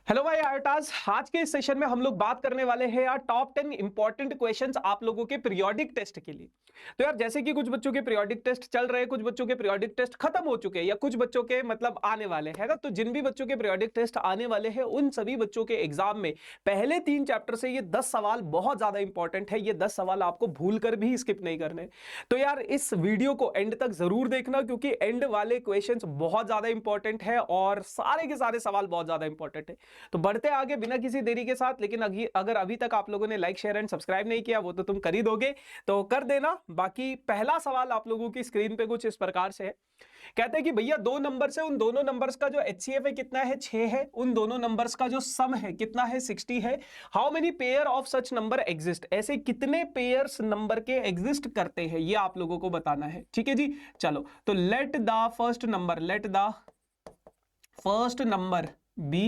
Hello भाई आर्टाज। आज के इस सेशन में हम लोग बात करने वाले हैं यार टॉप 10 इंपॉर्टेंट क्वेश्चंस आप लोगों के पीरियोडिक टेस्ट के लिए। तो यार जैसे कि कुछ बच्चों के पीरियोडिक टेस्ट चल रहे हैं, कुछ बच्चों के पीरियोडिक टेस्ट खत्म हो चुके हैं या कुछ बच्चों के मतलब आने वाले हैं ना। तो जिन भी बच्चों के पीरियोडिक टेस्ट आने वाले हैं उन सभी बच्चों के एग्जाम में पहले 3 चैप्टर से ये 10 सवाल बहुत ज्यादा इंपॉर्टेंट है। ये 10 सवाल आपको भूल कर भी स्किप नहीं करने। तो यार इस वीडियो को एंड तक जरूर देखना क्योंकि एंड वाले क्वेश्चंस बहुत ज्यादा इंपॉर्टेंट है और सारे के सारे सवाल बहुत ज्यादा इंपॉर्टेंट है। तो बढ़ते आगे बिना किसी देरी के साथ। लेकिन अगर अभी तक आप लोगों ने लाइक शेयर एंड सब्सक्राइब नहीं किया वो तो तुम कर ही दोगे, तो कर देना। बाकी पहला सवाल आप लोगों की स्क्रीन पे कुछ इस प्रकार से है। कहते हैं कि भैया दो नंबर से उन दोनों नंबर्स का जो HCF है कितना है 6 है, उन दोनों नंबर्स का जो सम है कितना है 60 है। How many pair of such number exist, ऐसे कितने पेयर्स नंबर के एग्जिस्ट करते हैं ये आप लोगों को बताना है। ठीक है जी, चलो तो let the first number be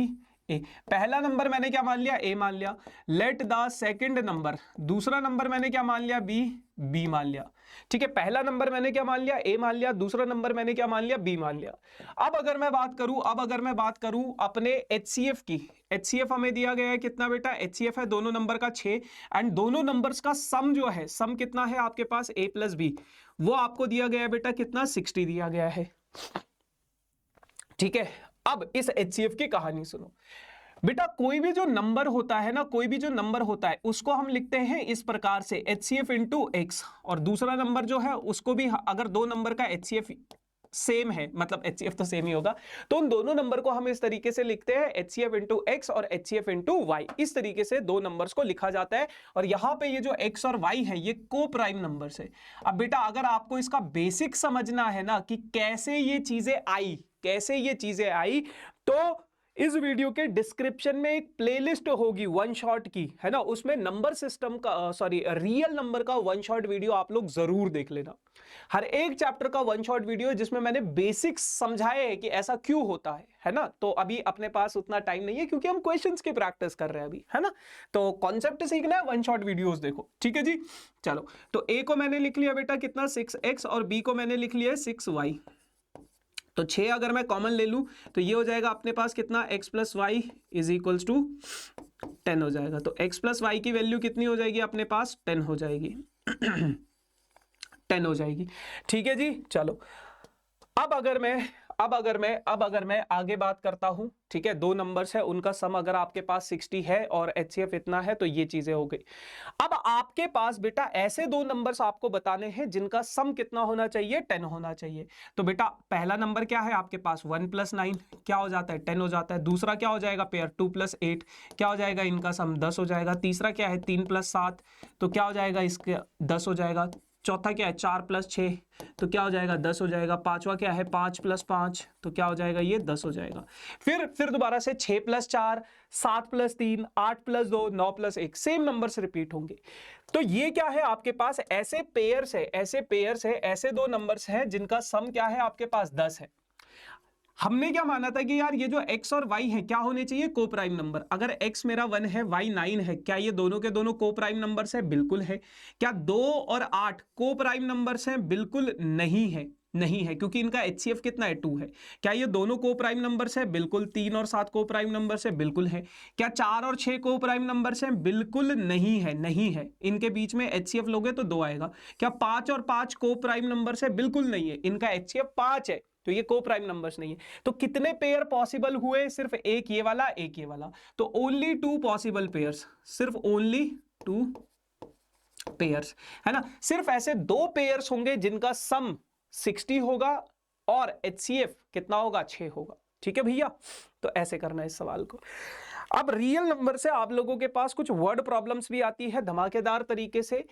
A. पहला नंबर मैंने क्या मान लिया, ए मान लिया। लेट द सेकंड नंबर, दूसरा नंबर मैंने क्या मान लिया, बी मान लिया। ठीक है, पहला नंबर मैंने क्या मान लिया, ए मान लिया। दूसरा नंबर मैंने क्या मान लिया, बी मान लिया। अब अगर मैं बात करूं अपने HCF की, HCF हमें दिया गया है कितना बेटा, HCF है दोनों नंबर का 6 एंड दोनों नंबर्स का सम जो है, सम कितना है आपके पास a प्लस बी, वो आपको दिया गया है बेटा कितना 60 दिया गया है। ठीक है, अब इस HCF की कहानी सुनो बेटा। कोई भी जो नंबर होता है ना, कोई भी जो नंबर होता है उसको हम लिखते हैं इस प्रकार से HCF इंटू एक्स, और दूसरा नंबर जो है उसको भी, अगर दो नंबर का HCF सेम है मतलब HCF तो सेम ही होगा, तो उन दोनों नंबर को हम इस तरीके से लिखते हैं HCF इंटू एक्स और HCF इंटू वाई। इस तरीके से दो नंबर्स को लिखा जाता है और यहां पे ये जो x और y है ये को प्राइम नंबर्स है। अब बेटा अगर आपको इसका बेसिक समझना है ना कि कैसे ये चीजें आई, तो इस वीडियो के डिस्क्रिप्शन में एक प्लेलिस्ट होगी वन शॉट की, है ना, उसमें नंबर सिस्टम का रियल नंबर का वन शॉट वीडियो आप लोग जरूर देख लेना। हर एक चैप्टर का वन शॉट वीडियो जिसमें मैंने बेसिक्स समझाए हैं कि ऐसा क्यों होता है ना। तो अभी अपने पास उतना टाइम नहीं है क्योंकि हम क्वेश्चंस की प्रैक्टिस कर रहे हैं अभी, है ना। तो कॉन्सेप्ट सीखना है, वन शॉट वीडियोस देखो। ठीक है जी, चलो तो ए को मैंने लिख लिया बेटा कितना 6x और बी को मैंने लिख लिया 6y। तो 6 अगर मैं कॉमन ले लूं तो ये हो जाएगा अपने पास कितना, x plus Y is equals to 10 हो जाएगा। तो x प्लस वाई की वैल्यू कितनी हो जाएगी अपने पास, 10 हो जाएगी 10 हो जाएगी। ठीक है जी, चलो अब अगर मैं आगे बात करता हूं, ठीक है, दो नंबर्स है उनका सम अगर आपके पास 60 है और HCF इतना है, तो ये चीजें हो गई। अब आपके पास बेटा ऐसे दो नंबर्स आपको बताने हैं जिनका सम कितना होना चाहिए, 10 होना चाहिए। तो बेटा पहला नंबर क्या है आपके पास 1 प्लस 9 क्या हो जाता है, 10 हो जाता है। दूसरा क्या हो जाएगा पेयर 2 प्लस 8 क्या हो जाएगा, इनका सम 10 हो जाएगा। तीसरा क्या है 3 प्लस 7 तो क्या हो जाएगा, इसका 10 हो जाएगा। चौथा क्या है 4 प्लस 6 तो क्या हो जाएगा 10 हो जाएगा। पांचवा क्या है 5 प्लस 5 तो क्या हो जाएगा, ये 10 हो जाएगा। फिर दोबारा से 6 plus 4, 7 plus 3, 8 plus 2, 9 plus 1, same number से रिपीट होंगे। तो ये क्या है आपके पास ऐसे पेयर्स है, ऐसे दो नंबर्स हैं जिनका सम क्या है आपके पास 10 है। हमने क्या माना था कि यार ये जो x और y है क्या होने चाहिए, को प्राइम नंबर। अगर x मेरा 1 है y 9 है, क्या ये दोनों के दोनों को प्राइम नंबर्स है, बिल्कुल है। क्या 2 और 8 को प्राइम नंबर्स हैं, बिल्कुल नहीं है क्योंकि इनका HCF कितना है 2 है। क्या ये दोनों को प्राइम नंबर्स है, बिल्कुल। 3 और 7 को प्राइम नंबर्स है, बिल्कुल है। क्या 4 और 6 को प्राइम नंबर्स हैं, बिल्कुल नहीं है। इनके बीच में HCF लोगे तो 2 आएगा। क्या 5 और 5 को प्राइम नंबर्स है, बिल्कुल नहीं है। इनका HCF 5 है तो ये को प्राइम नंबर्स नहीं है। तो कितने पेयर पॉसिबल हुए, सिर्फ एक ये वाला। तो ओनली 2 पॉसिबल पेयर्स, सिर्फ ओनली 2 पेयर्स, है ना। सिर्फ ऐसे 2 पेयर्स होंगे जिनका सम 60 होगा और HCF कितना होगा, 6 होगा। ठीक है भैया, तो ऐसे करना है इस सवाल को। अब रियल नंबर से आप लोगों के पास कुछ वर्ड प्रॉब्लम्स भी आती है धमाकेदार तरीके से।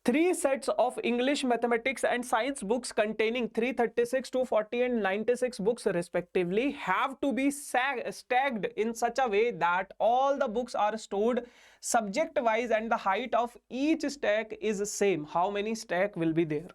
3 sets of English, mathematics and science books containing 336, 240 and 96 books respectively have to be stacked in such a way that all the books are stored subject wise and the height of each stack is same. How many stack will be there?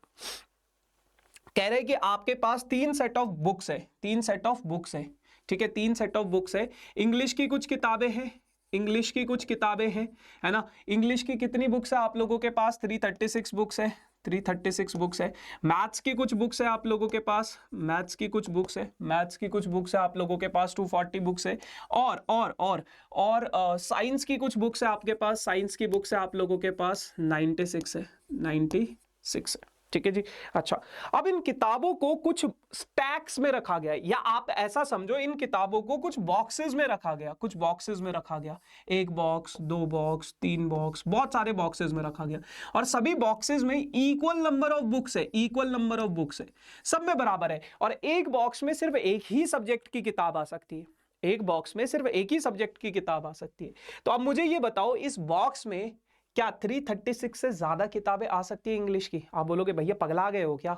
कह रहे हैं कि आपके पास 3 set of books है, 3 set of books है। ठीक है, 3 set of books है। इंग्लिश की कुछ किताबें हैं, है ना। इंग्लिश की कितनी बुक्स है आप लोगों के पास, 336 बुक्स है। 336 बुक्स है। मैथ्स की कुछ बुक्स है आप लोगों के पास, मैथ्स की कुछ बुक्स है, मैथ्स की कुछ बुक्स है आप लोगों के पास 240 बुक्स है। और साइंस की कुछ बुक्स है आपके पास, साइंस की बुक्स है आप लोगों के पास 96 है, 96 है। ठीक है जी। अच्छा, अब इन किताबों को कुछ स्टैक्स में रखा गया है, या आप ऐसा समझो इन किताबों को कुछ बॉक्सेस में रखा गया, कुछ बॉक्सेस में रखा गया, 1 बॉक्स, 2 बॉक्स, 3 बॉक्स, बहुत सारे बॉक्सेस में रखा गया, और सभी बॉक्सेस में इक्वल नंबर ऑफ बुक्स है, इक्वल नंबर ऑफ बुक्स है, सब में बराबर है, और एक बॉक्स में सिर्फ एक ही सब्जेक्ट की किताब आ सकती है, एक बॉक्स में सिर्फ एक ही सब्जेक्ट की किताब आ सकती है। तो अब मुझे ये बताओ, इस बॉक्स में क्या 336 से ज्यादा किताबें आ सकती है इंग्लिश की? आप बोलोगे भैया पगला गए हो क्या,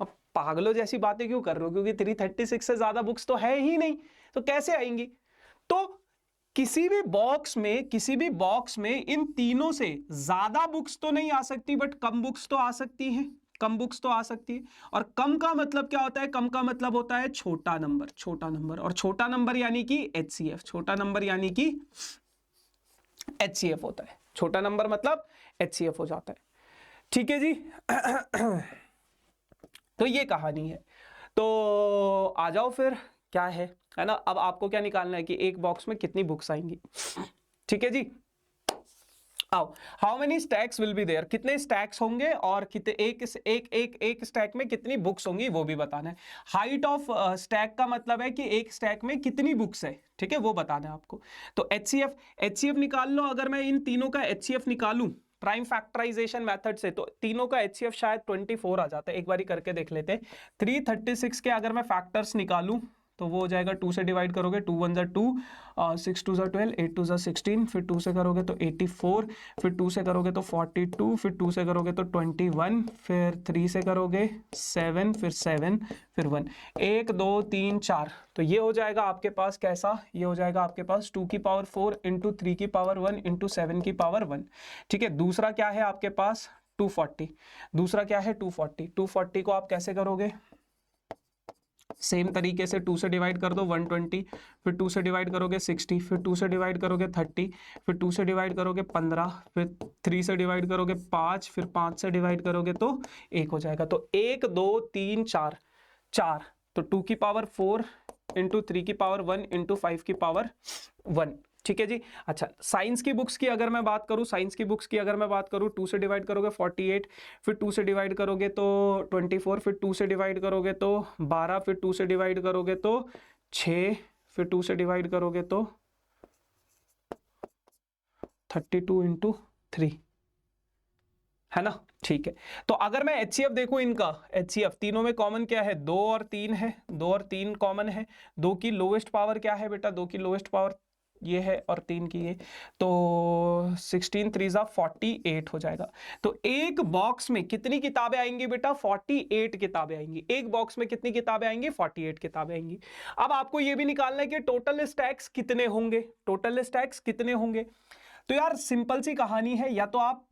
अब पागलों जैसी बातें क्यों कर रहे हो, क्योंकि 336 से ज्यादा बुक्स तो है ही नहीं, तो कैसे आएंगी? तो किसी भी बॉक्स में इन तीनों से ज्यादा बुक्स तो नहीं आ सकती, बट कम बुक्स तो आ सकती हैं, कम बुक्स तो आ सकती है। और कम का मतलब क्या होता है? कम का मतलब होता है छोटा नंबर, छोटा नंबर, और छोटा नंबर यानी कि HCF, छोटा नंबर यानी कि HCF होता है, छोटा नंबर मतलब HCF हो जाता है। ठीक है जी। तो ये कहानी है। तो आ जाओ फिर, क्या है ना, अब आपको क्या निकालना है कि एक बॉक्स में कितनी बुक्स आएंगी। ठीक है जी। आओ, how many stacks will be there, कितने स्टैक्स होंगे और कितने एक स्टैक में कितनी बुक्स होंगी वो भी बताना है। हाइट ऑफ स्टैक का मतलब है कि एक स्टैक में कितनी बुक्स है, ठीक है, वो बताना है आपको। तो HCF निकाल लो। अगर मैं इन तीनों का HCF निकालूं प्राइम फैक्टराइजेशन मेथड से, तो तीनों का HCF शायद 24 आ जाता है। एक बारी करके देख लेते हैं। 336 के अगर मैं फैक्टर्स निकालूं तो वो हो जाएगा, 2 से डिवाइड करोगे 2 1 2, 6 2 12, 8 2 16, फिर 2 से करोगे तो 84, फिर 2 से करोगे तो 42, फिर 2 से करोगे तो 21, फिर 3 से करोगे 7, फिर 7, फिर 1, 1 2 3 4। तो ये हो जाएगा आपके पास कैसा, ये हो जाएगा आपके पास 2 की पावर 4 इंटू 3 की पावर 1 इंटू 7 की पावर 1। ठीक है, दूसरा क्या है आपके पास 240, दूसरा क्या है 240। 240 को आप कैसे करोगे? सेम तरीके से 2 से डिवाइड कर दो 120, फिर 2 से डिवाइड करोगे 60, फिर 2 से डिवाइड करोगे 30, फिर 2 से डिवाइड करोगे 15, फिर 3 से डिवाइड करोगे 5, फिर 5 से डिवाइड करोगे तो 1 हो जाएगा। तो 1 2 3 4, 4, तो 2 की पावर 4 इंटू 3 की पावर 1 इंटू 5 की पावर 1। ठीक है जी। अच्छा, साइंस की बुक्स की अगर मैं बात करूं, साइंस की बुक्स की अगर मैं बात करूं, 2 से डिवाइड करोगे 48, फिर 2 से डिवाइड करोगे तो 24, फिर 2 से डिवाइड करोगे तो 12, फिर 2 से डिवाइड करोगे तो 6, फिर 2 से डिवाइड करोगे तो 32 इंटू 3, है ना। ठीक है, तो अगर मैं HCF देखूं इनका, HCF तीनों में कॉमन क्या है? 2 और 3 है, 2 और 3 कॉमन है। 2 की लोवेस्ट पावर क्या है बेटा? 2 की लोवेस्ट पावर ये है, और 3 की ये, तो 16 3 48 हो जाएगा। तो एक बॉक्स में कितनी किताबें आएंगी बेटा? 48 किताबें आएंगी। एक बॉक्स में कितनी किताबें आएंगी? 48 किताबें आएंगी। अब आपको यह भी निकालना है कि टोटल स्टैक्स कितने होंगे, टोटल स्टैक्स कितने होंगे। तो यार सिंपल सी कहानी है, या तो आप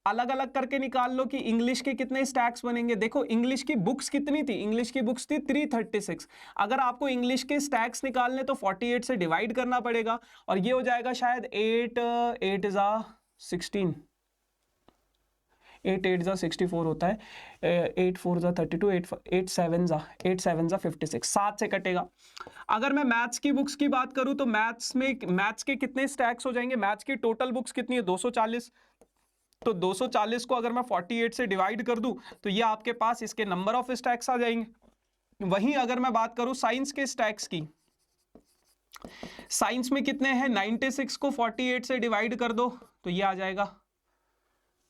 अलग अलग करके निकाल लो कि इंग्लिश के कितने स्टैक्स बनेंगे। देखो इंग्लिश की बुक्स कितनी थी? इंग्लिश की बुक्स थी 336। अगर आपको इंग्लिश के स्टैक्स निकालने तो 48 से डिवाइड करना पड़ेगा, और ये हो जाएगा शायद 8 8 16, 8 8 64 होता है, 8 4 32, 8 7 56, 7 से कटेगा। अगर मैं मैथ्स की बुक्स की बात करूं तो मैथ्स के कितने स्टैक्स हो जाएंगे? मैथ्स की टोटल बुक्स कितनी है? 240। तो 240 को अगर मैं 48 से डिवाइड कर दूं तो ये आपके पास इसके नंबर ऑफ स्टैक्स आ जाएंगे। वहीं अगर मैं बात करूं साइंस के स्टैक्स की, साइंस में कितने हैं? 96 को 48 से डिवाइड कर दो तो ये आ जाएगा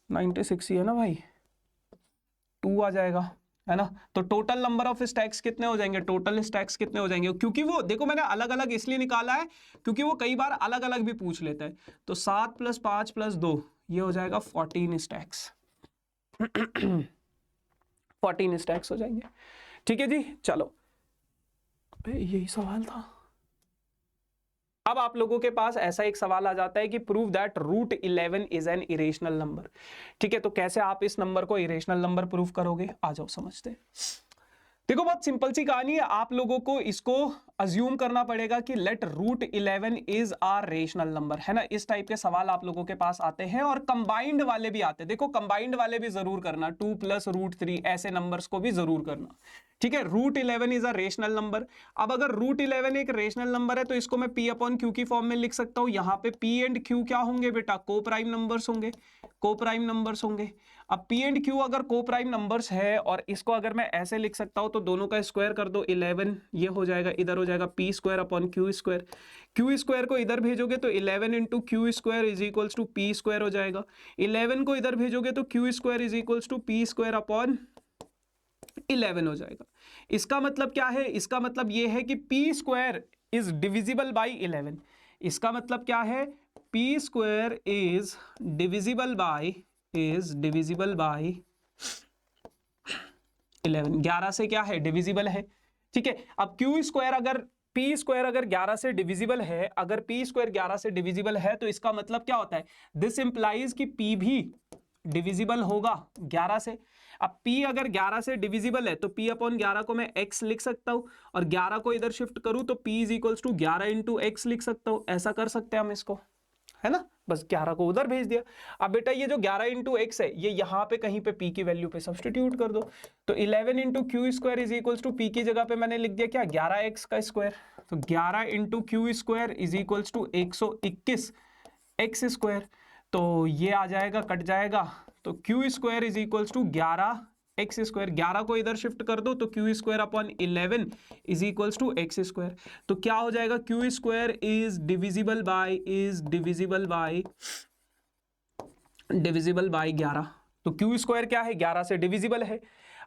96 ही है ना भाई, 2 आ जाएगा, है ना। तो टोटल नंबर ऑफ स्टैक्स कितने हो जाएंगे? टोटल स्टैक्स कितने हो जाएंगे? क्योंकि वो देखो मैंने अलग अलग इसलिए निकाला है क्योंकि वो कई बार अलग अलग भी पूछ लेता है। तो 7 + 5 + 2 ये हो जाएगा 14 स्टैक्स। 14 स्टैक्स हो जाएंगे। ठीक है जी। चलो, यही सवाल था। अब आप लोगों के पास ऐसा एक सवाल आ जाता है कि prove that √11 is an irrational number. ठीक है, तो कैसे आप इस नंबर को इरेशनल नंबर प्रूव करोगे? आ जाओ समझते हैं। देखो बहुत सिंपल सी कहानी है। आप लोगों को इसको अज्यूम करना पड़ेगा कि let root 11 is are rational number, है ना। इस टाइप के सवाल आप लोगों के पास आते हैं और कंबाइंड वाले भी आते हैं। देखो कंबाइंड वाले भी जरूर करना, 2 + √3 ऐसे नंबर्स को भी जरूर करना, ठीक है। Root 11 is a rational number. अब अगर रूट 11 एक रेशनल नंबर है तो इसको मैं P/Q की फॉर्म में लिख सकता हूं। यहां पे P एंड Q क्या होंगे बेटा, को प्राइम नंबर्स होंगे, को प्राइम नंबर्स होंगे। अब P एंड Q अगर को प्राइम नंबर्स है और इसको अगर मैं ऐसे लिख सकता हूं तो दोनों का स्क्वायर कर दो 11, ये हो जाएगा, इधर हो जाएगा P² Q² को इधर भेजोगे तो 11 × Q² = P² हो जाएगा। 11 को इधर भेजोगे तो Q² = P² 11 हो जाएगा। इसका मतलब क्या है, इसका मतलब ये है कि P² इज डिविजिबल बाई 11। इसका मतलब क्या है, P² इज डिविजिबल बाई 11। 11 से क्या है, डिविजिबल है, ठीक है। अब Q² अगर P² अगर 11 से डिविजिबल है, अगर P² 11 से डिविजिबल है तो इसका मतलब क्या होता है, दिस इंप्लाइज कि P भी डिविजिबल होगा 11 से। अब P अगर 11 से डिविजिबल है तो P/11 को मैं x लिख सकता हूं और 11 को इधर शिफ्ट करूं तो P = 11 × x लिख सकता हूं। ऐसा कर सकते हैं हम इसको, है ना, बस 11 को उधर भेज दिया। अब बेटा ये जो 11 × x है ये यहां पे कहीं पे P की वैल्यू पे सब्स्टिट्यूट कर दो, तो 11 × Q² = P की जगह पे मैंने लिख दिया क्या, 11x का स्क्वायर। तो 11 × Q² = 121 x²। तो ये आ जाएगा, कट जाएगा, तो Q² = 11x²। 11 को इधर शिफ्ट कर दो तो Q² / 11 = x²। तो क्या हो जाएगा, Q² इज डिविजिबल बाई 11। तो Q² क्या है, 11 से डिविजिबल है।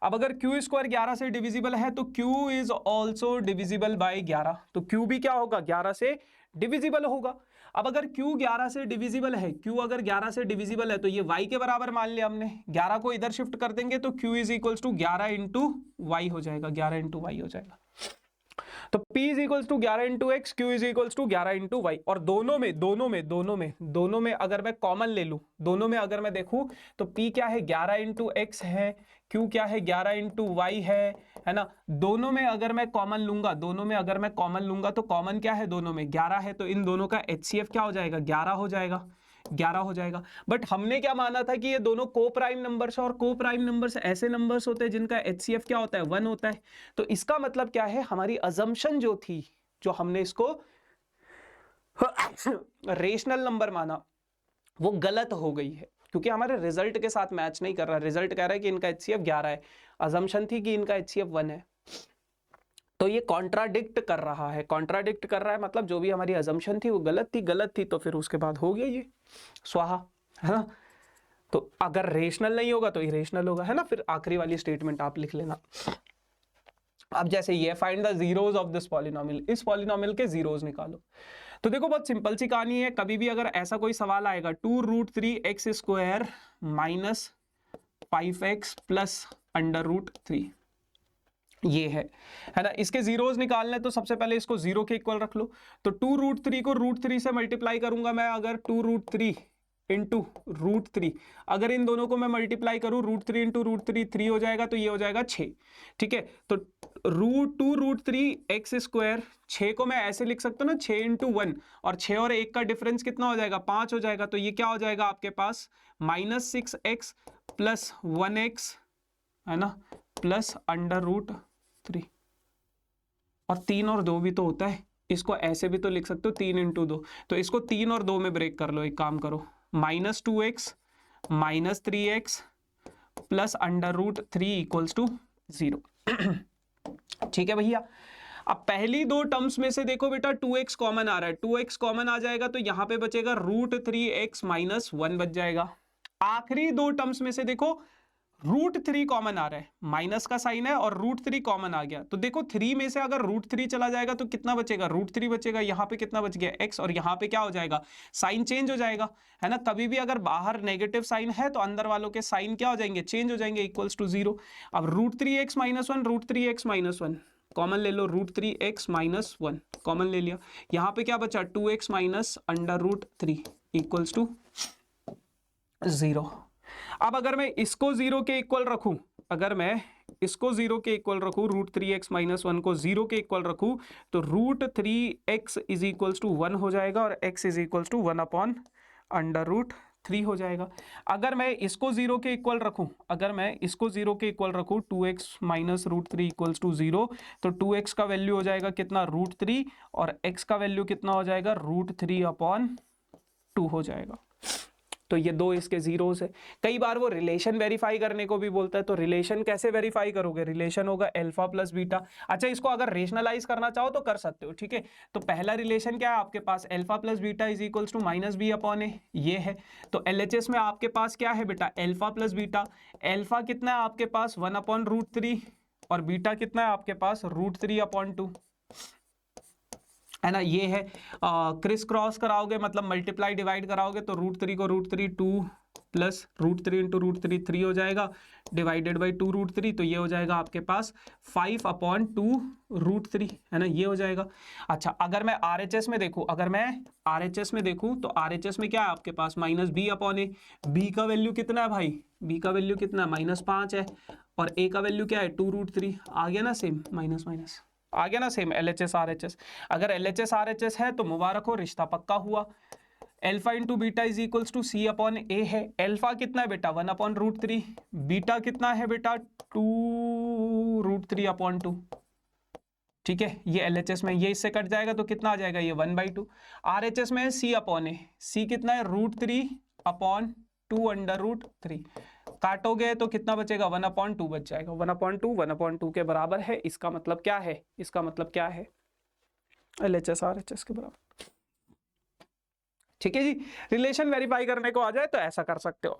अब अगर Q² 11 से डिविजिबल है तो Q is also divisible by 11। तो Q भी क्या होगा, 11 से डिविजिबल होगा। अब अगर Q 11 से डिविजिबल है, Q अगर 11 से डिविजिबल है तो ये y के बराबर मान लिया हमने। 11 को इधर शिफ्ट कर देंगे तो Q = 11 × y हो जाएगा, 11 × y हो जाएगा। तो P = 11 × x, Q = 11 × y। और दोनों में अगर मैं कॉमन ले लूं, दोनों में अगर मैं देखूं तो P क्या है, 11 × x है, Q क्या है, 11 × y है ना। दोनों में अगर मैं कॉमन लूंगा तो कॉमन क्या है, दोनों में 11 है, तो इन दोनों का HCF क्या हो जाएगा, 11 हो जाएगा, 11 हो जाएगा। बट हमने क्या माना था कि ये दोनों को प्राइम नंबर्स, और को प्राइम नंबर्स ऐसे नंबर्स होते हैं जिनका HCF क्या होता है, 1 होता है। तो इसका मतलब क्या है, हमारी अजम्पशन जो थी, जो हमने इसको रेशनल नंबर माना, वो गलत हो गई है, क्योंकि हमारे रिजल्ट के साथ मैच नहीं कर रहा। रिजल्ट कह रहा है कि इनका HCF 11 है, अजम्पशन थी कि इनका HCF 1 है। तो ये कॉन्ट्राडिक्ट कर रहा है, मतलब जो भी हमारी अजम्पशन थी वो गलत थी, तो फिर उसके बाद हो गया ये स्वाहा, है ना। तो अगर रेशनल नहीं होगा तो इरेशनल होगा, है ना। फिर आखिरी वाली स्टेटमेंट आप लिख लेना। अब जैसे ये find the zeros of this polynomial, इस पॉलिनोमियल के जीरोस निकालो। तो देखो बहुत सिंपल सी कहानी है। कभी भी अगर ऐसा कोई सवाल आएगा 2√3x² - 5x + √3, ये है ना, इसके जीरोस निकालने तो सबसे पहले इसको 0 के इक्वल रख लो। तो 2√3 को √3 से मल्टीप्लाई करूंगा मैं, अगर 2√3 × √3, अगर इन दोनों को मैं मल्टीप्लाई करूं, √3 × √3 3 हो जाएगा, तो ये हो जाएगा 6, ठीक है। तो 2√3x², 6 को मैं ऐसे लिख सकता हूं ना, 6 × 1, और 6 और 1 का डिफरेंस कितना हो जाएगा, 5 हो जाएगा। तो ये क्या हो जाएगा आपके पास, -6x + 1x, है ना, प्लस √3। और 3 और 2 भी तो होता है, इसको ऐसे भी तो लिख सकते हो, 3 × 2। तो इसको 3 और 2 में ब्रेक कर लो, एक काम करो, -2x - 3x + √3 = 0। ठीक है भैया। अब पहली दो टर्म्स में से देखो बेटा 2x कॉमन आ रहा है, 2x कॉमन आ जाएगा तो यहां पे बचेगा √3x - 1 बच जाएगा। आखिरी दो टर्म्स में से देखो √3 कॉमन आ रहा है, माइनस का साइन है और √3 कॉमन आ गया, तो देखो 3 में से अगर √3 चला जाएगा तो कितना बचेगा, √3 बचेगा। यहाँ पे कितना बच गया, x, और यहाँ पे क्या हो जाएगा, साइन चेंज हो जाएगा, है ना। कभी भी अगर बाहर नेगेटिव साइन है तो अंदर वालों के साइन क्या हो जाएंगे, चेंज हो जाएंगे, = 0। अब √3x - 1, √3x - 1 कॉमन ले लो, √3x - 1 कॉमन ले लिया। यहाँ पे क्या बचा, 2x - √3 = 0। अब अगर मैं इसको 0 के इक्वल रखूं अगर मैं इसको 0 के इक्वल रखूँ, √3x - 1 को 0 के इक्वल रखूँ, तो √3x इज इक्वल्स टू 1 हो जाएगा और x इज इक्वल्स टू 1/√3 हो जाएगा। अगर मैं इसको 0 के इक्वल रखूँ, अगर मैं इसको 0 के इक्वल रखूँ, 2x - √3 इक्वल्स टू 0, तो 2x का वैल्यू हो जाएगा कितना, √3, और x का वैल्यू कितना हो जाएगा, √3/2 हो जाएगा। तो ये दो इसके जीरोस है। कई बार वो रिलेशन वेरीफाई करने को भी बोलता है, तो रिलेशन कैसे वेरीफाई करोगे, रिलेशन होगा अल्फा प्लस बीटा। अच्छा, इसको अगर रेशनलाइज करना चाहो तो कर सकते हो, ठीक है। तो पहला रिलेशन क्या है आपके पास, alpha plus beta is equals to -b/a, ये है। तो LHS में आपके पास क्या है बेटा, अल्फा प्लस बीटा। अल्फा कितना है आपके पास 1/√3 और बीटा कितना है आपके पास √3/2, है ना। ये है क्रिस क्रॉस कराओगे, मतलब मल्टीप्लाई डिवाइड कराओगे, तो √3 को √3 2 प्लस √3 इंटू √3 3 हो जाएगा, डिवाइडेड बाई 2 √3, तो ये हो जाएगा आपके पास 5/2 √3, है ना, ये हो जाएगा। अच्छा, अगर मैं RHS में देखूं, अगर मैं RHS में देखूं, तो RHS में क्या है आपके पास -b/a। b का वैल्यू कितना है भाई, b का वैल्यू कितना है -5 है, और a का वैल्यू क्या है 2 √3, आ गया ना सेम, माइनस माइनस आ गया ना सेम, LHS RHS। अगर LHS RHS है तो मुबारक हो, रिश्ता पक्का हुआ। Alpha into beta is equals to C/A है। अल्फा कितना है बेटा 1/√3, बीटा कितना है बेटा 2 √3/2, ठीक है। ये LHS में, ये इससे कट जाएगा तो कितना आ जाएगा, ये 1/2। RHS में C/A, C कितना है √3/2 काटोगे तो कितना बचेगा 1/2 बच जाएगा, 1/2 के बराबर है। इसका मतलब क्या है, इसका मतलब क्या है, LHS RHS के बराबर, ठीक है जी। रिलेशन वेरीफाई करने को आ जाए तो ऐसा कर सकते हो।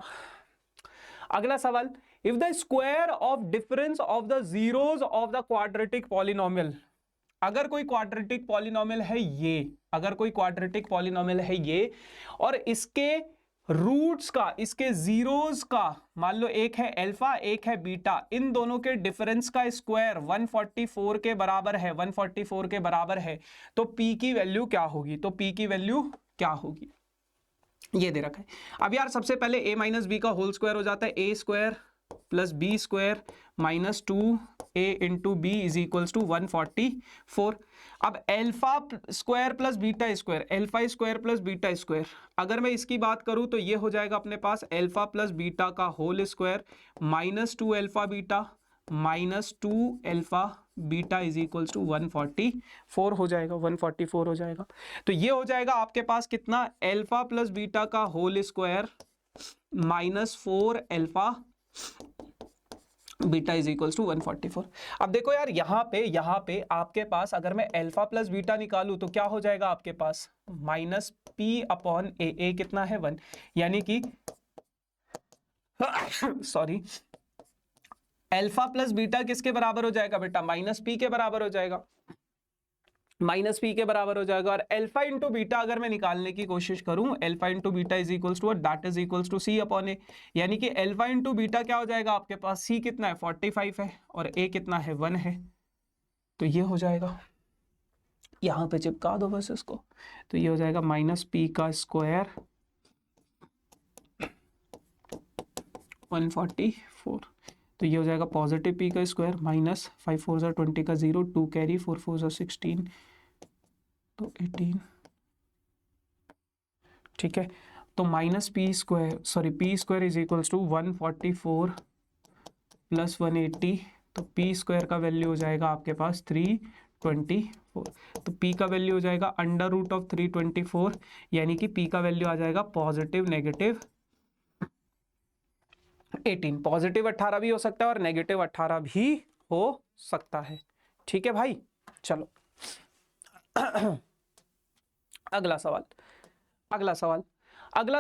अगला सवाल, if the square of difference of the zeros of the quadratic polynomial, अगर कोई क्वाड्रेटिक पॉलिनोमियल है ये, अगर कोई क्वाड्रेटिक पॉलिनोमियल है ये, और इसके रूट्स का, इसके जीरोस का, मान लो एक है अल्फा एक है बीटा, इन दोनों के डिफरेंस का स्क्वायर 144 के बराबर है, 144 के बराबर है, तो p की वैल्यू क्या होगी, तो p की वैल्यू क्या होगी, ये दे रखा है। अब यार सबसे पहले a - b का होल स्क्वायर हो जाता है a square plus b square minus 2a into B is equals to 144। अब alpha square plus beta square, alpha square plus beta square, अगर मैं इसकी बात करूं तो ये हो जाएगा अपने पास अल्फा प्लस बीटा का whole square minus 2 alpha beta minus 2 alpha beta is equals to 144 हो जाएगा, 144 हो जाएगा। तो ये हो जाएगा आपके पास कितना, अल्फा प्लस बीटा का whole square minus 4 alpha beta is equals to 144। अब देखो यार यहाँ पे आपके पास अगर मैं अल्फा प्लस बीटा निकालूं तो क्या हो जाएगा आपके पास -p/a कितना है 1, यानी कि सॉरी, अल्फा प्लस बीटा किसके बराबर हो जाएगा बेटा, -p के बराबर हो जाएगा, -p के बराबर हो जाएगा। और अल्फा इंटू बीटा अगर मैं निकालने की कोशिश करूं, alpha into beta is equals to that is equals to C/A, यानी कि अल्फा इंटू बीटा क्या हो जाएगा आपके पास, C कितना है 45 है और A कितना है 1 है, तो ये हो जाएगा, यहां पे चिपका दो बस इसको, तो ये हो जाएगा -p का स्क्वायर 144, तो ये हो जाएगा पॉजिटिव p का स्क्वायर माइनस 5 4 20 का 0, 2 कैरी 4 4 16, तो 18, ठीक है। तो -p square, sorry p square is equals to 144 plus 180, तो p स्क्वायर का वैल्यू हो जाएगा आपके पास 324, तो p का वैल्यू हो जाएगा √324, यानी कि p का वैल्यू आ जाएगा पॉजिटिव नेगेटिव 18, पॉजिटिव 18 भी हो सकता है और नेगेटिव 18 भी हो सकता है, ठीक है भाई। चलो अगला सवाल, अगला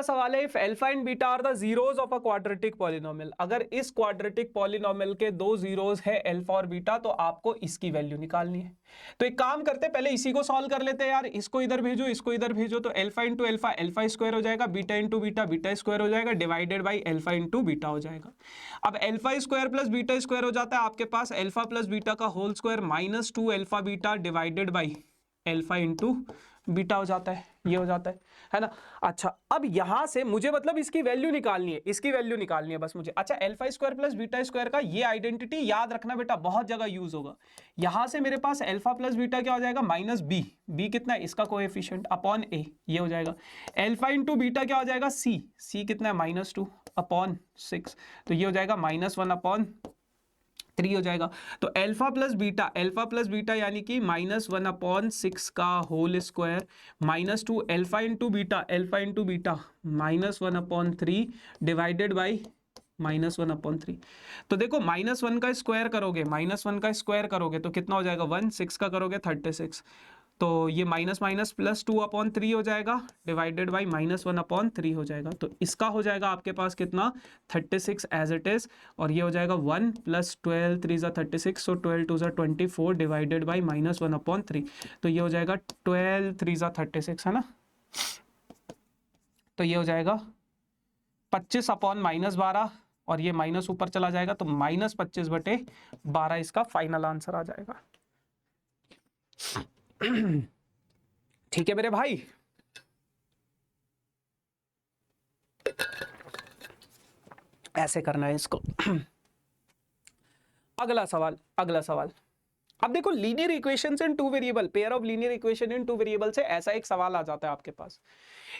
सवाल है, if alpha and beta are the zeros of a quadratic polynomial, अगर इस क्वाड्रेटिक पॉलिनोमियल के दो जीरोस है अल्फा और बीटा, तो आपको इसकी वैल्यू निकालनी है। तो एक काम करते हैं, पहले इसी को सॉल्व कर लेते हैं यार, इसको इधर भेजो, इसको इधर भेजो, तो alpha into alpha alpha square हो जाएगा, beta into beta beta square हो जाएगा, divided by alpha into beta हो जाएगा। अब alpha square plus beta square हो जाता है आपके पास अल्फा प्लस बीटा का whole square minus 2 alpha beta divided by alpha into beta हो जाता है, ये हो जाता है ना। अच्छा अब यहां से मुझे मतलब इसकी वैल्यू निकालनी है, इसकी वैल्यू निकालनी है बस मुझे। अच्छा alpha square plus beta square का ये आइडेंटिटी याद रखना बेटा, बहुत जगह यूज होगा। यहां से मेरे पास अल्फा प्लस बीटा क्या हो जाएगा, माइनस बी, बी कितना है इसका कोएफिशिएंट, अपॉन ए, ये हो जाएगा। अल्फा इंटू बीटा क्या हो जाएगा, सी, सी कितना है -2 अपॉन 6, तो ये हो जाएगा -1 अपॉन 3 हो जाएगा। तो अल्फा प्लस बीटा यानी कि -1 अपॉन 6 का whole square -2 alpha into beta -1 upon 3 divided by -1 upon 3। तो देखो -1 का स्क्वायर करोगे, तो कितना हो जाएगा 1, 6 का करोगे 36, तो ये -+2 अपॉन 3 हो जाएगा डिवाइडेड बाई -1 अपॉन 3 हो जाएगा। तो इसका हो जाएगा आपके पास कितना 36 एज इट इज, और ये हो जाएगा 1 + 12 3 = 36, सो 12 2 = 24 डिवाइडेड बाई -1 अपॉन 3, तो ये हो जाएगा 12 3 = 36 है ना। तो ये हो जाएगा 25 अपॉन -12, और ये माइनस ऊपर चला जाएगा, तो -25/12 इसका फाइनल आंसर आ जाएगा। ठीक है मेरे भाई, ऐसे करना है इसको। अगला सवाल अब देखो, linear equations in two variable, pair of linear equation in two variable से ऐसा एक सवाल आ जाता है आपके पास।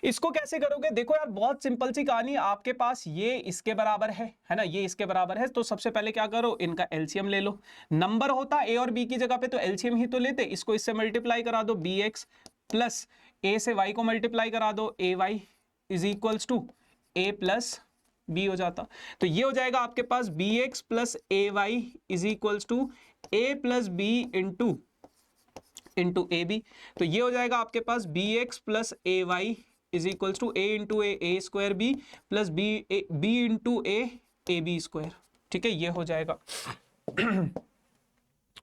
इसको कैसे करोगे, देखो यार बहुत सिंपल सी कहानी। आपके पास ये इसके बराबर है ना, ये इसके बराबर है, तो सबसे पहले क्या करो, इनका एलसीएम ले लो। नंबर होता ए और बी की जगह पे तो एलसीएम ही तो लेते, इसको इससे मल्टीप्लाई करा दो, bx प्लस ए से y को मल्टीप्लाई करा दो, ay is equals to a plus b हो जाता। तो ये हो जाएगा आपके पास bx plus ay is equals to a plus b into A B. तो ये हो जाएगा आपके पास bx plus ay is equals to a into A square b plus b into A B square. ठीक है, ये हो जाएगा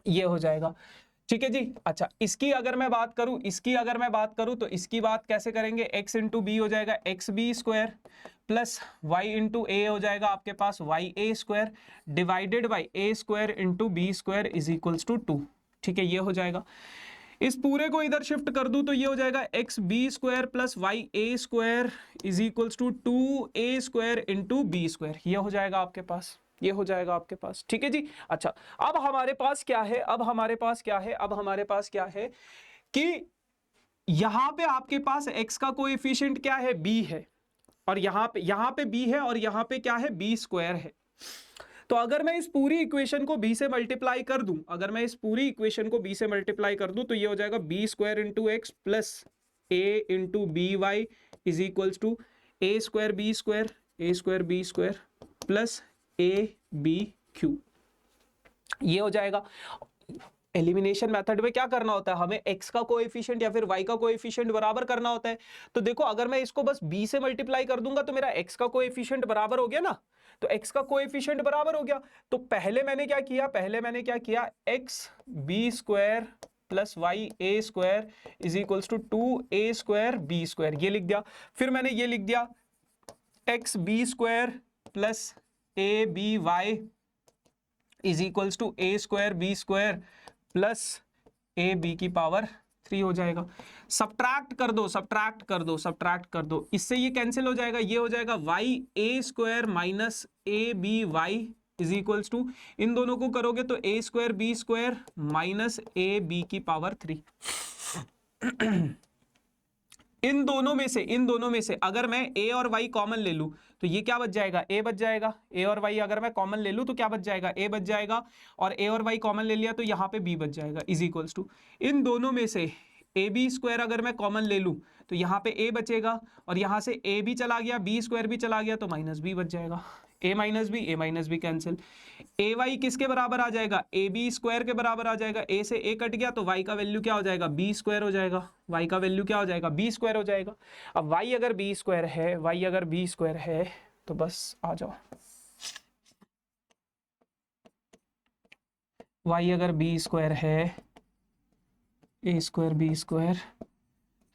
ये हो जाएगा। ठीक है जी। अच्छा इसकी अगर मैं बात करूं तो इसकी बात कैसे करेंगे, x इंटू बी हो जाएगा X B square plus y into A हो जाएगा आपके पास Y A square divided by A square into B square is equals to 2। ठीक है, ये हो जाएगा। इस पूरे को इधर शिफ्ट कर दूं तो ये हो जाएगा X B square plus Y A square is equals to 2a square into B square. ये हो जाएगा आपके पास, ये हो जाएगा आपके पास। ठीक है जी। अच्छा अब हमारे पास क्या है, अब हमारे पास क्या है कि यहां पे आपके पास x का कोएफिशिएंट क्या है, b है, और यहां पे b है, और यहां पे क्या है, b स्क्वायर है। तो अगर मैं इस पूरी इक्वेशन को b से मल्टीप्लाई कर दूं, तो ये हो जाएगा b square into X plus a into B Y is equals to a square B square plus A B Q. ये हो जाएगा। एलिमिनेशन मेथड में क्या करना होता है, हमें x का कोएफिशिएंट या फिर y का कोएफिशिएंट बराबर करना होता है। तो देखो अगर मैं इसको बस b से मल्टीप्लाई कर दूंगा तो मेरा x का कोएफिशिएंट बराबर हो गया ना, तो x का कोएफिशिएंट बराबर हो गया। तो पहले मैंने क्या किया, x b square plus Y A square is equals to 2a square B square, ये लिख दिया। फिर मैंने ये लिख दिया X B square plus A B Y is equals to A square B square plus A B की power 3 हो जाएगा। सब्ट्रैक्ट कर दो, इससे ये कैंसिल हो जाएगा। ये हो जाएगा Y A square minus A B Y is equals to, इन दोनों को करोगे तो A square B square minus A B की पावर 3। इन दोनों में से अगर मैं a और y कॉमन ले लूं तो ये क्या बच जाएगा, a बच जाएगा। a और y अगर मैं कॉमन ले लूं तो क्या बच जाएगा, a बच जाएगा, और a और y कॉमन ले लिया तो यहाँ पे b बच जाएगा इज इक्वल्स टू, इन दोनों में से ए बी स्क्वायर अगर मैं कॉमन ले लूं तो यहाँ पे a बचेगा, और यहाँ से a भी चला गया, b स्क्वायर भी चला गया, तो माइनस b बच जाएगा। a minus B cancel. A Y किसके बराबर आ जाएगा, ए बी स्क्वायर के बराबर आ जाएगा। a से a कट गया तो y का वैल्यू क्या हो जाएगा, b स्क्वायर हो जाएगा। y का वैल्यू क्या हो जाएगा, b स्क्वायर हो जाएगा। अब y अगर b स्क्वायर है तो बस आ जाओ, y अगर b स्क्वायर है, a स्क्वायर b स्क्वायर,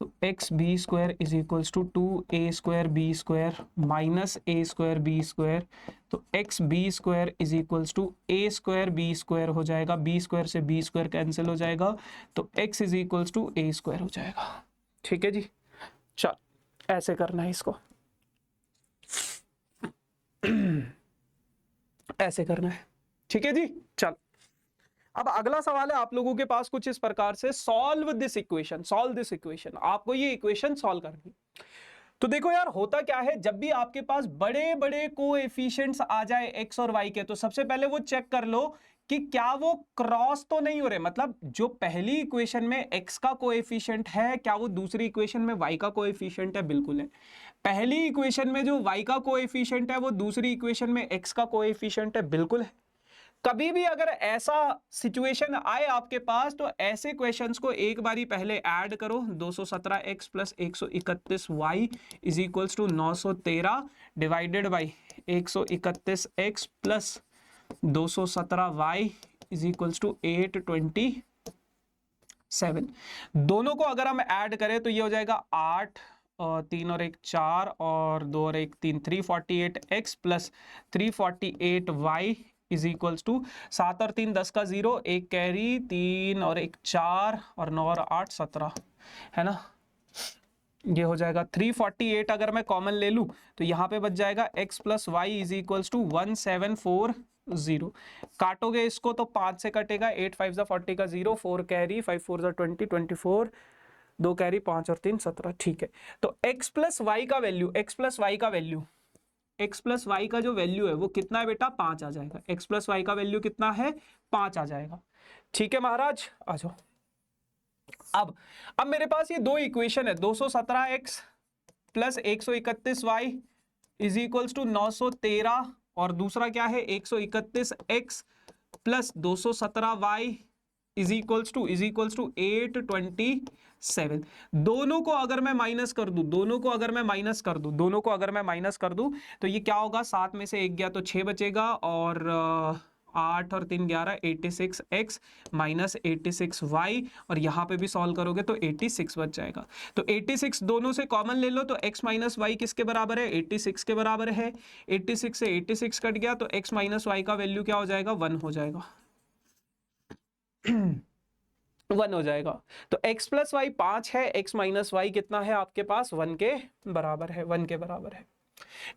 तो X B square is equals to 2a square B square minus A square B square, तो X B square is equals to A square B square हो जाएगा। B square से B square cancel हो जाएगा, तो X is equals to A square हो जाएगा। ठीक है जी, चल ऐसे करना है इसको, ऐसे करना है, ठीक है जी। चल अब अगला सवाल है आप लोगों के पास कुछ इस प्रकार से, solve this equation, solve this equation, आपको ये इक्वेशन सॉल्व करनी। तो देखो यार होता क्या है, जब भी आपके पास बड़े बड़े कोएफिशिएंट्स आ जाए x और y के, तो सबसे पहले वो चेक कर लो कि क्या वो क्रॉस तो नहीं हो रहे, मतलब जो पहली इक्वेशन में x का कोएफिशिएंट है क्या वो दूसरी इक्वेशन में y का कोएफिशिएंट है, बिल्कुल है। पहली इक्वेशन में जो y का कोएफिशिएंट है वो दूसरी इक्वेशन में x का कोएफिशिएंट है, बिल्कुल है। कभी भी अगर ऐसा सिचुएशन आए आपके पास, तो ऐसे क्वेश्चंस को एक बारी पहले ऐड करो, 217x plus 131y is equals to 913 divided by 131x plus 217y is equals to 827। दोनों को अगर हम ऐड करें तो ये हो जाएगा 8 और 3 और 1 4 और 2 और 1 3, 348x plus 348y is equals to 7 और 3 10 का 0, 1 कैरी, 3 और 1 4 और 9 और 8 17, है ना। ये हो जाएगा 348, अगर मैं कॉमन ले लूं तो यहाँ पे बच जाएगा x plus Y is equals to 1740। काटोगे इसको तो 5 से कटेगा, 8 5 40 का 0, 4 कैरी, 5 4 20, 24, 2 कैरी, 5 और 3 17, ठीक है। तो x प्लस वाई का वैल्यू, x प्लस वाई का वैल्यू, x प्लस वाई का जो वैल्यू है वो कितना है बेटा, 5 आ जाएगा। x प्लस वाई का वैल्यू कितना है, 5 आ जाएगा, ठीक है महाराज, आ जाओ। अब मेरे पास ये दो इक्वेशन है, 217x plus 131y is equals to 913, और दूसरा क्या है 131x plus 217y is equals to 827। दोनों को अगर मैं माइनस कर दूं, दोनों को अगर मैं माइनस कर दूं तो ये क्या होगा, 7 में से 1 गया तो 6 बचेगा, और 8 और 3 11, 86x माइनस 86y, और यहाँ पे भी सॉल्व करोगे तो 86 बच जाएगा। तो 86 दोनों से कॉमन ले लो, तो x माइनस वाई किसके बराबर है, 86 के बराबर है। 86 से 86 कट गया तो x माइनस वाई का वैल्यू क्या हो जाएगा, 1 हो जाएगा। 1 हो जाएगा। तो x प्लस वाई 5 है, x माइनस वाई कितना है आपके पास, 1 के बराबर है, 1 के बराबर है,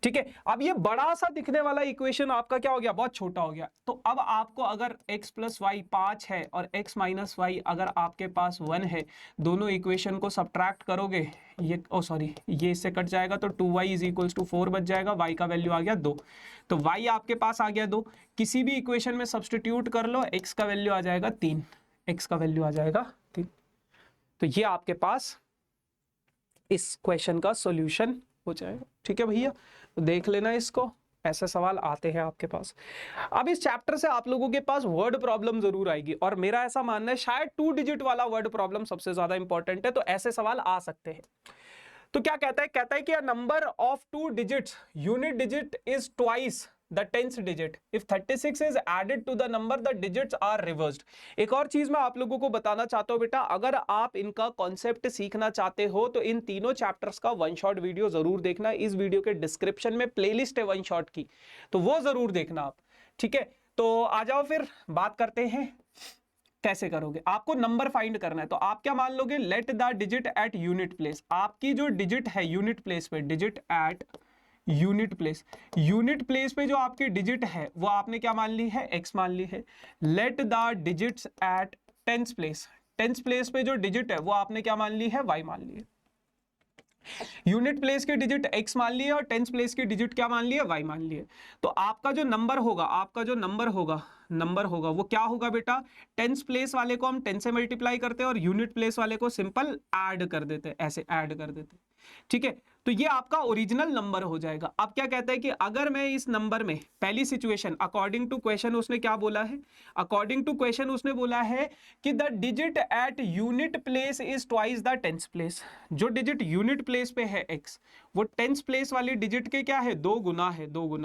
ठीक है। अब ये बड़ा सा दिखने वाला इक्वेशन आपका क्या हो गया, बहुत छोटा हो गया। तो अब आपको अगर x प्लस वाई 5 है और x माइनस वाई अगर आपके पास 1 है, दोनों इक्वेशन को सब्ट्रैक्ट करोगे, ये सॉरी ये इससे कट जाएगा, तो 2y इज इक्वल्स टू 4 बच जाएगा, y का वैल्यू आ गया 2, तो y आपके पास आ गया 2, किसी भी इक्वेशन में सब्स्टिट्यूट कर लो, x का वैल्यू आ जाएगा 3, x का वैल्यू आ जाएगा 3। तो ये आपके पास इस क्वेश्चन का सॉल्यूशन हो जाएगा, ठीक है भैया। तो देख लेना इसको, ऐसे सवाल आते हैं आपके पास। अब इस चैप्टर से आप लोगों के पास वर्ड प्रॉब्लम जरूर आएगी, और मेरा ऐसा मानना है शायद 2 डिजिट वाला वर्ड प्रॉब्लम सबसे ज्यादा इंपॉर्टेंट है, तो ऐसे सवाल आ सकते हैं। तो क्या कहता है कि a number of 2 digits unit digit is twice the 10th digit. If 36 is added to the number, the digits are reversed. एक और चीज मैं आप लोगों को बताना चाहता हूं बेटा, अगर आप इनका कॉन्सेप्ट सीखना चाहते हो तो इन तीनों चैप्टर्स का वन शॉट वीडियो जरूर देखना। इस वीडियो के डिस्क्रिप्शन में प्लेलिस्ट है वन शॉट की, तो वो जरूर देखना आप, ठीक है। तो आ जाओ फिर बात करते हैं कैसे करोगे। आपको नंबर फाइंड करना है, तो आप क्या मान लोगे, let the digit at unit place. आपकी जो डिजिट है यूनिट प्लेस पे, डिजिट एट यूनिट प्लेस पे जो आपकी डिजिट है वो आपने क्या मान ली है, x मान ली है। Let the digits at tenth place पे जो डिजिट है वो आपने क्या मान ली है, y मान ली है। यूनिट प्लेस की डिजिट x मान ली है और टेंथ प्लेस की डिजिट क्या मान ली है, y मान ली है। तो आपका जो नंबर होगा वो क्या होगा बेटा, टेंथ प्लेस वाले को हम 10 से मल्टीप्लाई करते हैं और यूनिट प्लेस वाले को सिंपल ऐड कर देते हैं, ऐसे ऐड कर देते हैं, ठीक है। तो ये आपका ओरिजिनल नंबर हो जाएगा। अब क्या कहता है कि अगर मैं इस नंबर में, पहली सिचुएशन अकॉर्डिंग टू क्वेश्चन उसने क्या बोला है, अकॉर्डिंग टू क्वेश्चन उसने बोला है कि the digit at unit place is twice the tenth place. जो डिजिट यूनिट प्लेस पे है x, वो टेंथ प्लेस वाली डिजिट के क्या है, 2 गुना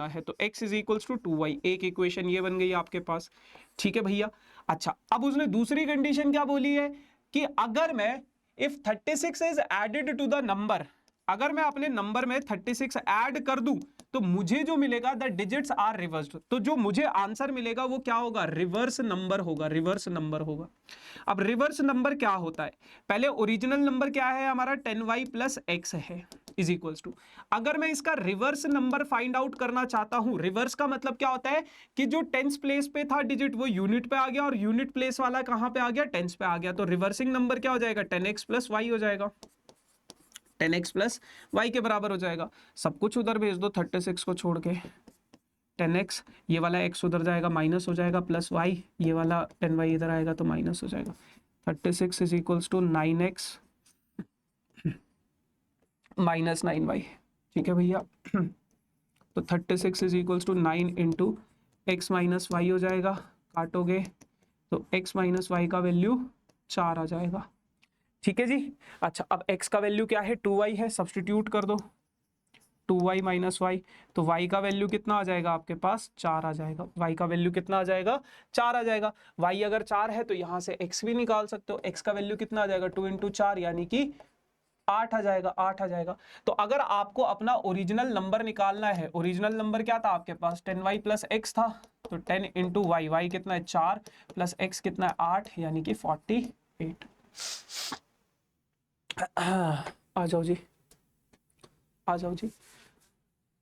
है, तो x is equals to 2y। एक इक्वेशन ये बन गई आपके पास, ठीक है भैया। अच्छा, अब उसने दूसरी कंडीशन क्या बोली है कि अगर मैं if 36 is added to the number, अगर मैं अपने नंबर में 36 ऐड कर दूं तो मुझे जो मिलेगा द डिजिट्स आर रिवर्स्ड, तो जो मुझे आंसर मिलेगा वो क्या होगा, रिवर्स नंबर होगा, रिवर्स नंबर होगा। अब रिवर्स नंबर क्या होता है, पहले ओरिजिनल नंबर क्या है हमारा 10y प्लस x है इज इक्वल्स टू, अगर मैं इसका रिवर्स नंबर फाइंड आउट करना चाहता हूं, रिवर्स का मतलब क्या होता है कि जो टेंस प्लेस पे था डिजिट वो यूनिट पे आ गया और यूनिट प्लेस वाला कहां पे आ गया, टेंस पे आ गया, तो रिवर्सिंग नंबर क्या हो जाएगा 10x प्लस y हो जाएगा, 10x प्लस वाई के बराबर हो जाएगा। सब कुछ उधर भेज दो 36 को छोड़ के, 10x ये वाला x उधर जाएगा माइनस हो जाएगा, प्लस y ये वाला 10y इधर आएगा तो माइनस हो जाएगा। 36 is equals to 9x minus 9y, ठीक है भैया। तो 36 is equals to 9 into X minus Y हो जाएगा, काटोगे तो x माइनस वाई का वैल्यू 4 आ जाएगा, ठीक है जी। अच्छा अब x का वैल्यू क्या है 2y है, सब्सटीट्यूट कर दो 2y माइनस वाई, तो y का वैल्यू कितना आ जाएगा आपके पास 4 आ जाएगा, y का वैल्यू कितना आ जाएगा 4 आ जाएगा। y अगर 4 है तो यहां से x भी निकाल सकते हो, x का वैल्यू कितना आ जाएगा 2 इंटू 4 यानी कि 8 आ जाएगा, 8 आ जाएगा। तो अगर आपको अपना ओरिजिनल नंबर निकालना है, ओरिजिनल नंबर क्या था आपके पास 10y प्लस एक्स था, तो 10 इंटू वाई, वाई कितना है 4 प्लस x कितना है 8 यानी कि 48। आ जाओ जी, आ जाओ जी।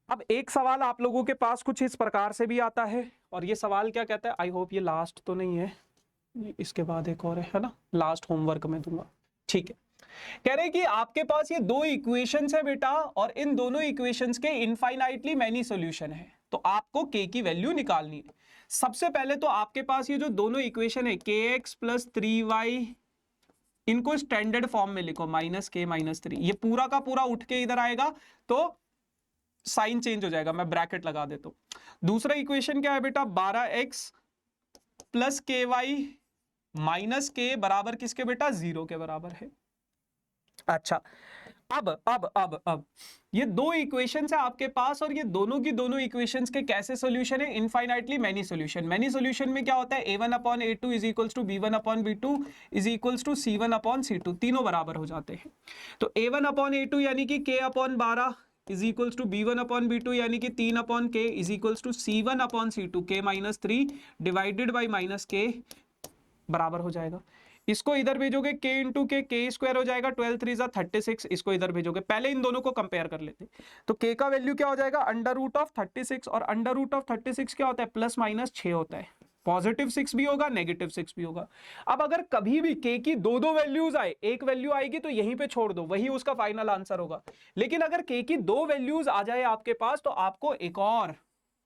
अब एक सवाल आप लोगों के पास कुछ इस प्रकार से भी आता है, और ये सवाल क्या कहता है, आई होप ये लास्ट तो नहीं है, इसके बाद एक और है ना, लास्ट होमवर्क में दूंगा, ठीक है। कह रहे कि आपके पास ये दो इक्वेशंस है बेटा, और इन दोनों इक्वेशंस के इनफाइनाइटली मैनी सॉल्यूशन है, तो आपको k की वैल्यू निकालनी है। सबसे पहले तो आपके पास ये जो दोनों इक्वेशन है kx प्लस 3y, इनको स्टैंडर्ड फॉर्म में लिखो माइनस k माइनस 3, ये पूरा का पूरा उठ के इधर आएगा तो साइन चेंज हो जाएगा, मैं ब्रैकेट लगा देता हूं। दूसरा इक्वेशन क्या है बेटा 12x प्लस के वाई माइनस के बराबर किसके बेटा 0 के बराबर है। अच्छा अब ये दो इक्वेशंस है आपके पास, और ये दोनों की दोनों इक्वेशंस के कैसे सॉल्यूशन है, infinitely many solution. Many solution में क्या होता है a1 upon a2 is equals to b1 upon b2 is equals to c1 upon c2, तीनों बराबर हो जाते हैं। तो a1 अपॉन a2 यानी कि k upon 12 is equals to b1 upon b2 यानी कि 3 upon k is equals to c1 upon c2 k minus 3 divided by minus k बराबर हो जाएगा। इसको इधर भेजोगे k इंटू के स्क्वायर हो जाएगा, 12 3 जा 36, इसको इधर भेजोगे। पहले इन दोनों को कंपेयर कर लेते, तो k का वैल्यू क्या हो जाएगा अंडर रूट ऑफ 36, और अंडर रूट ऑफ 36 क्या होता है प्लस माइनस 6 होता है, पॉजिटिव 6 भी होगा नेगेटिव 6 भी होगा। अब अगर कभी भी k की दो दो वैल्यूज आए, एक वैल्यू आएगी तो यहीं पे छोड़ दो, वही उसका फाइनल आंसर होगा। लेकिन अगर k की दो वैल्यूज आ जाए आपके पास तो आपको एक और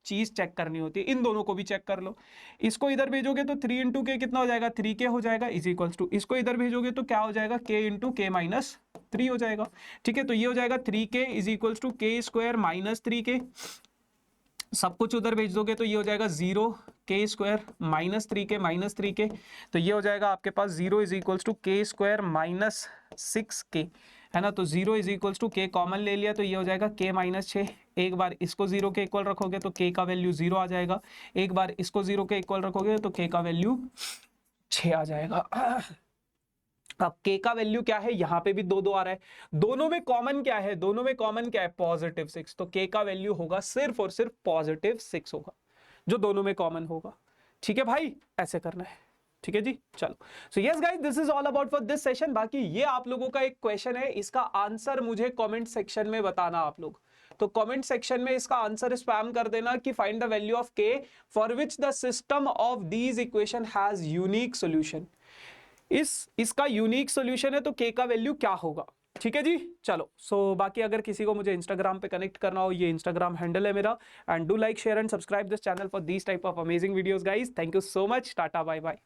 चीज चेक करनी होती है, इन दोनों को भी चेक कर लो। इसको इधर भेजोगे तो 3 इंटू के कितना हो जाएगा 3k हो जाएगा इज इक्वल्स टू, इसको इधर भेजोगे तो क्या हो जाएगा k इंटू के माइनस 3 हो जाएगा, ठीक है। तो ये हो जाएगा 3k is equals to K square minus 3k, सब कुछ उधर भेज दोगे तो ये हो जाएगा 0 के स्क्वायर माइनस 3k, तो ये हो जाएगा आपके पास 0 is equals to K square minus 6k, है ना। तो 0 is equals to k common ले लिया तो ये हो जाएगा k माइनस 6, एक बार इसको 0 के इक्वल रखोगे तो k का वैल्यू 0 आ जाएगा, एक बार इसको 0 के इक्वल रखोगे तो k का वैल्यू 6 आ जाएगा। अब k का वैल्यू क्या है, यहाँ पे भी 2 2 आ रहा है, दोनों में कॉमन क्या है, दोनों में कॉमन क्या है पॉजिटिव 6, तो k का वैल्यू होगा सिर्फ और सिर्फ पॉजिटिव 6 होगा, जो दोनों में कॉमन होगा, ठीक है भाई, ऐसे करना है, ठीक है जी। चलो so yes guys this is all about for this session. बाकी ये आप लोगों का एक क्वेश्चन है, इसका आंसर मुझे कमेंट सेक्शन में बताना आप लोग, तो कमेंट सेक्शन में इसका आंसर स्पैम कर देना कि find the value of k for which the system of these equation has unique solution. इसका यूनिक सॉल्यूशन है तो k का वैल्यू क्या होगा, ठीक है जी। चलो सो बाकी अगर किसी को मुझे इंस्टाग्राम पे कनेक्ट करना हो, ये इंस्टाग्राम हैंडल है मेरा, and do like share and subscribe this channel for these type of amazing videos guys. Thank you so much, tata bye bye.